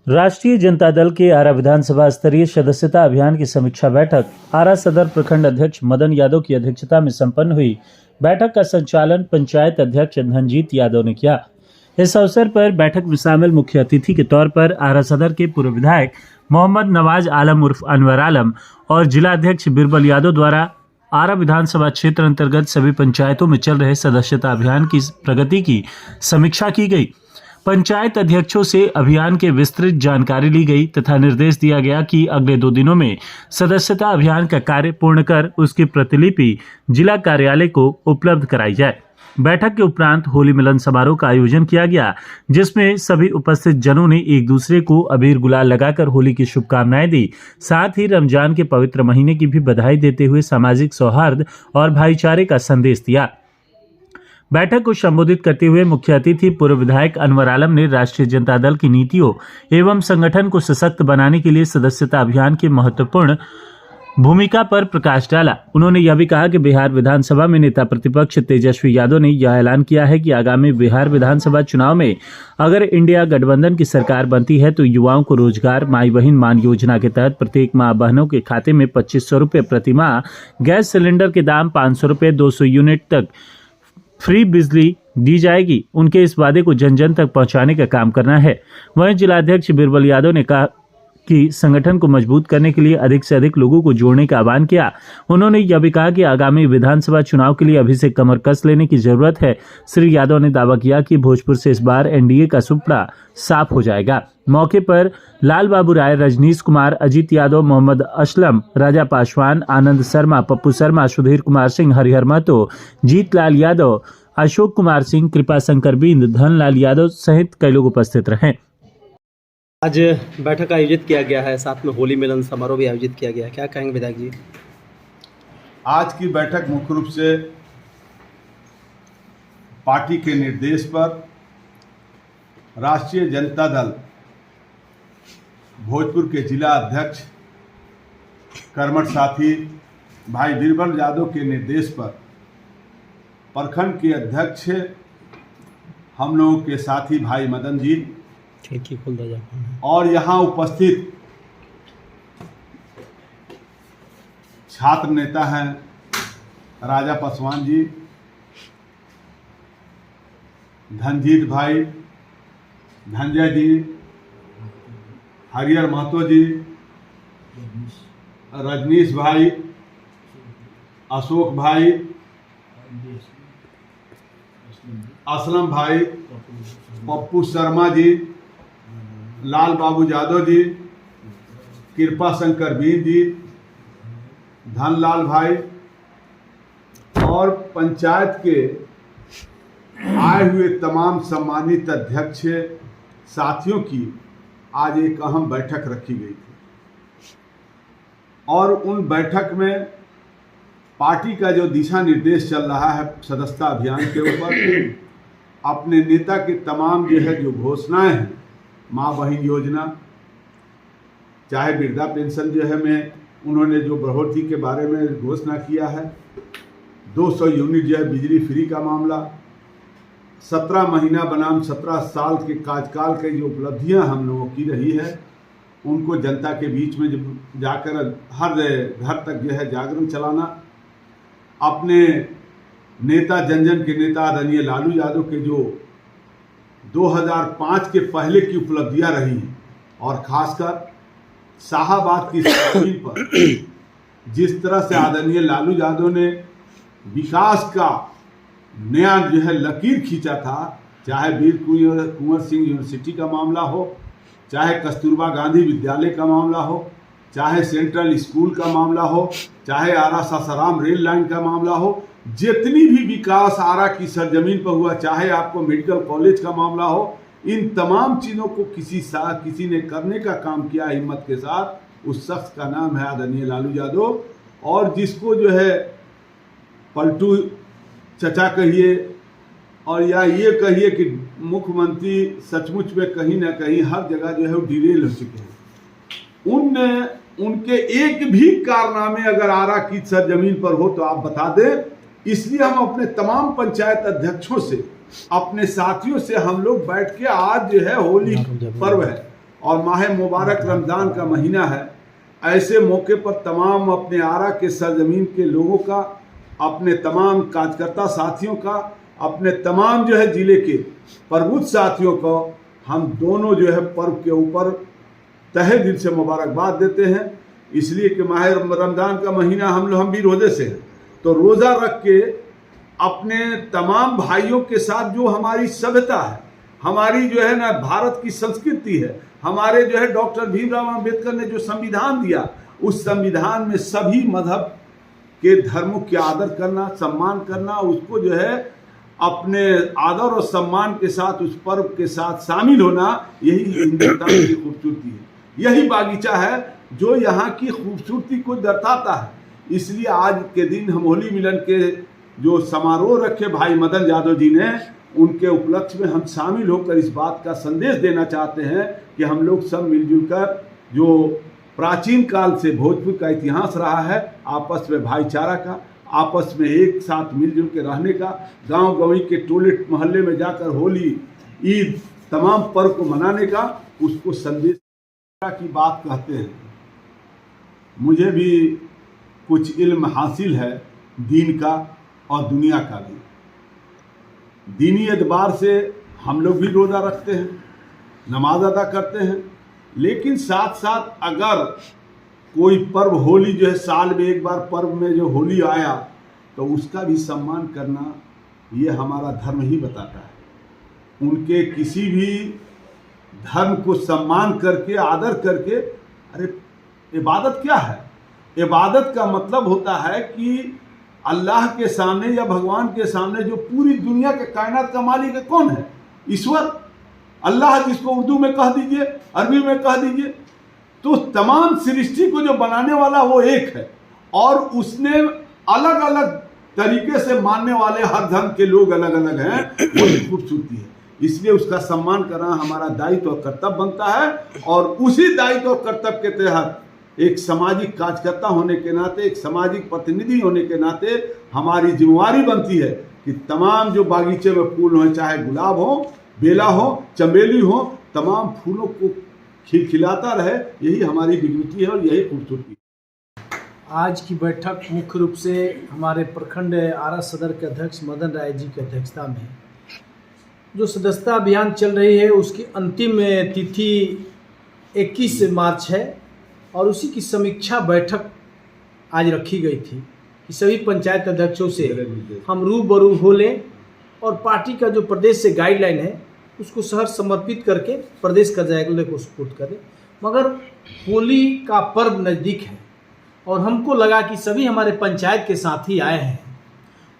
राष्ट्रीय जनता दल के आरा विधानसभा स्तरीय सदस्यता अभियान की समीक्षा बैठक आरा सदर प्रखंड अध्यक्ष मदन यादव की अध्यक्षता में संपन्न हुई। बैठक का संचालन पंचायत अध्यक्ष धनजीत यादव ने किया। इस अवसर पर बैठक में शामिल मुख्य अतिथि के तौर पर आरा सदर के पूर्व विधायक मोहम्मद नवाज आलम उर्फ अनवर आलम और जिला अध्यक्ष बिरबल यादव द्वारा आरा विधानसभा क्षेत्र अंतर्गत सभी पंचायतों में चल रहे सदस्यता अभियान की प्रगति की समीक्षा की गई। पंचायत अध्यक्षों से अभियान के विस्तृत जानकारी ली गई तथा निर्देश दिया गया कि अगले 2 दिनों में सदस्यता अभियान का कार्य पूर्ण कर उसकी प्रतिलिपि जिला कार्यालय को उपलब्ध कराई जाए। बैठक के उपरांत होली मिलन समारोह का आयोजन किया गया, जिसमें सभी उपस्थित जनों ने एक दूसरे को अबीर गुलाल लगाकर होली की शुभकामनाएं दी। साथ ही रमजान के पवित्र महीने की भी बधाई देते हुए सामाजिक सौहार्द और भाईचारे का संदेश दिया। बैठक को संबोधित करते हुए मुख्य अतिथि पूर्व विधायक अनवर आलम ने राष्ट्रीय जनता दल की नीतियों एवं संगठन को सशक्त बनाने के लिए सदस्यता अभियान की महत्वपूर्ण भूमिका पर प्रकाश डाला। उन्होंने यह भी कहा कि बिहार विधानसभा में नेता प्रतिपक्ष तेजस्वी यादव ने यह ऐलान किया है कि आगामी बिहार विधानसभा चुनाव में अगर इंडिया गठबंधन की सरकार बनती है तो युवाओं को रोजगार, माई बहन मान योजना के तहत प्रत्येक माँ बहनों के खाते में 2500 रुपये प्रति माह, गैस सिलेंडर के दाम 500 रुपये, 200 यूनिट तक फ्री बिजली दी जाएगी। उनके इस वादे को जन जन तक पहुंचाने का काम करना है। वहीं जिलाध्यक्ष बिरबल यादव ने कहा कि संगठन को मजबूत करने के लिए अधिक से अधिक लोगों को जोड़ने का आह्वान किया। उन्होंने यह भी कहा कि आगामी विधानसभा चुनाव के लिए अभी से कमर कस लेने की जरूरत है। श्री यादव ने दावा किया कि भोजपुर से इस बार एनडीए का सुपड़ा साफ हो जाएगा। मौके पर लाल बाबू राय, रजनीश कुमार, अजीत यादव, मोहम्मद असलम, राजा पासवान, आनंद शर्मा, पप्पू शर्मा, सुधीर कुमार सिंह, हरिहर महतो, जीतलाल यादव, अशोक कुमार सिंह, कृपा शंकर बिंद, धनलाल यादव सहित कई लोग उपस्थित रहे। आज बैठक आयोजित किया गया है, साथ में होली मिलन समारोह भी आयोजित किया गया है। क्या कहेंगे विधायक जी? आज की बैठक मुख्य रूप से पार्टी के निर्देश पर राष्ट्रीय जनता दल भोजपुर के जिला अध्यक्ष कर्मठ साथी भाई बिरबल यादव के निर्देश पर प्रखंड के अध्यक्ष हम लोगों के साथी भाई मदन जी और यहाँ उपस्थित छात्र नेता हैं राजा पासवान जी, धनजीत भाई, धनजय जी, हरिहर महतो जी, रजनीश भाई, अशोक भाई, असलम भाई, पप्पू शर्मा जी, लाल बाबू यादव जी, कृपा शंकर बीन जी, धनलाल भाई और पंचायत के आए हुए तमाम सम्मानित अध्यक्ष साथियों की आज एक अहम बैठक रखी गई थी और उन बैठक में पार्टी का जो दिशा निर्देश चल रहा है सदस्यता अभियान के ऊपर, अपने नेता के तमाम जो घोषणाएं हैं, माँ बहन योजना, चाहे वृद्धा पेंशन में उन्होंने जो बढ़ोतरी के बारे में घोषणा किया है, 200 यूनिट बिजली फ्री का मामला, 17 महीना बनाम 17 साल के कार्यकाल की जो उपलब्धियां हम लोगों की रही है, उनको जनता के बीच में जब जाकर हर घर तक जागरण चलाना, अपने नेता जन जन के नेता आदरणीय लालू यादव के जो 2005 के पहले की उपलब्धियां रही हैं और खासकर शाहाबाद की जमीन पर जिस तरह से आदरणीय लालू यादव ने विकास का नया लकीर खींचा था, चाहे वीर कुंवर सिंह यूनिवर्सिटी का मामला हो, चाहे कस्तूरबा गांधी विद्यालय का मामला हो, चाहे सेंट्रल स्कूल का मामला हो, चाहे आरा सासाराम रेल लाइन का मामला हो, जितनी भी विकास आरा की सरजमीन पर हुआ, चाहे आपको मेडिकल कॉलेज का मामला हो, इन तमाम चीज़ों को किसी ने करने का काम किया हिम्मत के साथ। उस शख्स का नाम है आदरणीय लालू यादव, और जिसको पलटू चचा कहिए और या ये कहिए कि मुख्यमंत्री सचमुच में कहीं ना कहीं हर जगह वो डिरेल हो चुके हैं। उनके एक भी कारनामे अगर आरा की सरजमीन पर हो तो आप बता दें। इसलिए हम अपने तमाम पंचायत अध्यक्षों से, अपने साथियों से हम लोग बैठ के आज होली पर्व है, और माह मुबारक रमज़ान का महीना है। ऐसे मौके पर तमाम अपने आरा के सरजमीन के लोगों का, अपने तमाम कार्यकर्ता साथियों का, अपने तमाम जो है ज़िले के प्रबुद्ध साथियों को हम दोनों जो है पर्व के ऊपर तहे दिल से मुबारकबाद देते हैं। इसलिए कि माह रमज़ान का महीना हम भी रोज़े से हैं, तो रोज़ा रख के अपने तमाम भाइयों के साथ जो हमारी सभ्यता है, हमारी जो है ना भारत की संस्कृति है, हमारे जो है डॉक्टर भीमराव अंबेडकर ने जो संविधान दिया, उस संविधान में सभी मजहब के धर्मों के आदर करना, सम्मान करना, उसको जो है अपने आदर और सम्मान के साथ उस पर्व के साथ शामिल होना, यही हिंदुस्तान की खूबसूरती है। यही बागीचा है जो यहाँ की खूबसूरती को दर्शाता है। इसलिए आज के दिन हम होली मिलन के जो समारोह रखे भाई मदन यादव जी ने, उनके उपलक्ष्य में हम शामिल होकर इस बात का संदेश देना चाहते हैं कि हम लोग सब मिलजुल कर, जो प्राचीन काल से भोजपुर का इतिहास रहा है, आपस में भाईचारा का, आपस में एक साथ मिलजुल के रहने का, गांव गंवई के टोले मोहल्ले में जाकर होली, ईद, तमाम पर्व को मनाने का, उसको संदेश की बात कहते हैं। मुझे भी कुछ इल्म हासिल है दीन का और दुनिया का भी। दीनी एतबार से हम लोग भी रोज़ा रखते हैं, नमाज अदा करते हैं, लेकिन साथ साथ अगर कोई पर्व, होली जो है साल में एक बार पर्व में जो होली आया, तो उसका भी सम्मान करना ये हमारा धर्म ही बताता है। उनके किसी भी धर्म को सम्मान करके, आदर करके, अरे इबादत क्या है? इबादत का मतलब होता है कि अल्लाह के सामने या भगवान के सामने जो पूरी दुनिया के कायनात का मालिक है, कौन है? ईश्वर, अल्लाह, जिसको उर्दू में कह दीजिए, अरबी में कह दीजिए। तो तमाम सृष्टि को जो बनाने वाला वो एक है, और उसने अलग अलग तरीके से मानने वाले हर धर्म के लोग अलग अलग हैं, वो खूबसूरती है। इसलिए उसका सम्मान करना हमारा दायित्व और कर्तव्य बनता है, और उसी दायित्व और कर्तव्य के तहत एक सामाजिक कार्यकर्ता होने के नाते, एक सामाजिक प्रतिनिधि होने के नाते हमारी जिम्मेवारी बनती है कि तमाम जो बागीचे में फूल हों, चाहे गुलाब हो, बेला हो, चमेली हो, तमाम फूलों को खिलखिलाता रहे, यही हमारी डिग्निटी है और यही खूबसूरती है। आज की बैठक मुख्य रूप से हमारे प्रखंड आरा सदर के अध्यक्ष मदन राय जी की अध्यक्षता में जो सदस्यता अभियान चल रही है, उसकी अंतिम तिथि 21 मार्च है, और उसी की समीक्षा बैठक आज रखी गई थी कि सभी पंचायत अध्यक्षों से हम रूबरू हो लें और पार्टी का जो प्रदेश से गाइडलाइन है उसको शहर समर्पित करके प्रदेश कार्यालय को सुपुर्द करें। मगर होली का पर्व नज़दीक है और हमको लगा कि सभी हमारे पंचायत के साथी आए हैं,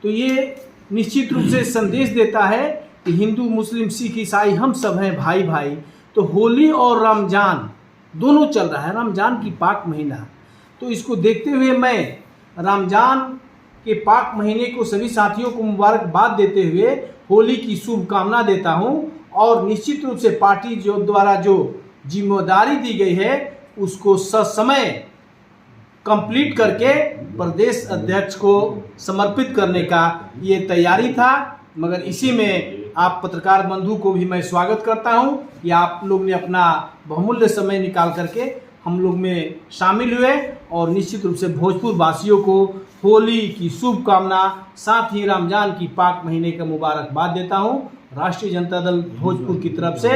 तो ये निश्चित रूप से संदेश देता है कि हिंदू, मुस्लिम, सिख, ईसाई हम सब हैं भाई भाई। तो होली और रमज़ान दोनों चल रहा है, रमज़ान की पाक महीना, तो इसको देखते हुए मैं रमज़ान के पाक महीने को सभी साथियों को मुबारकबाद देते हुए होली की शुभकामना देता हूं, और निश्चित रूप से पार्टी जो द्वारा जो जिम्मेदारी दी गई है उसको ससमय कंप्लीट करके प्रदेश अध्यक्ष को समर्पित करने का ये तैयारी था। मगर इसी में आप पत्रकार बंधु को भी मैं स्वागत करता हूं कि आप लोग ने अपना बहुमूल्य समय निकाल करके हम लोग में शामिल हुए, और निश्चित रूप से भोजपुर वासियों को होली की शुभकामना, साथ ही रमजान की पाक महीने का मुबारकबाद देता हूं राष्ट्रीय जनता दल भोजपुर की तरफ से।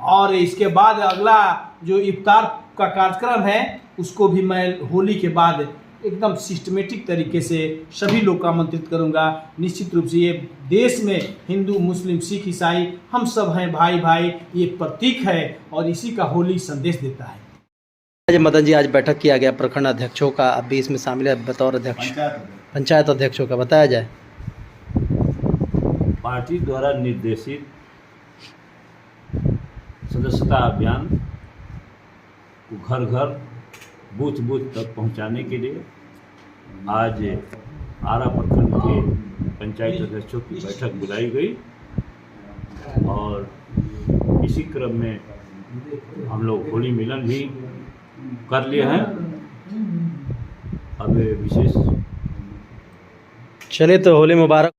और इसके बाद अगला जो इफ्तार का कार्यक्रम है उसको भी मैं होली के बाद एकदम सिस्टमेटिक तरीके से सभी लोग को आमंत्रित करूंगा। निश्चित रूप से ये देश में हिंदू, मुस्लिम, सिख, ईसाई हम सब हैं भाई भाई, ये प्रतीक है और इसी का होली संदेश देता है। आज मदन जी, आज बैठक किया गया प्रखंड अध्यक्षों का, अब भी इसमें शामिल है बतौर अध्यक्ष, पंचायत अध्यक्षों का बताया जाए। पार्टी द्वारा निर्देशित सदस्यता अभियान को घर घर, बूथ बूथ तक पहुंचाने के लिए आज आरा प्रखंड के पंचायत अध्यक्षों की बैठक बुलाई गई, और इसी क्रम में हम लोग होली मिलन भी कर लिए हैं। अब विशेष चलिए, तो होली मुबारक।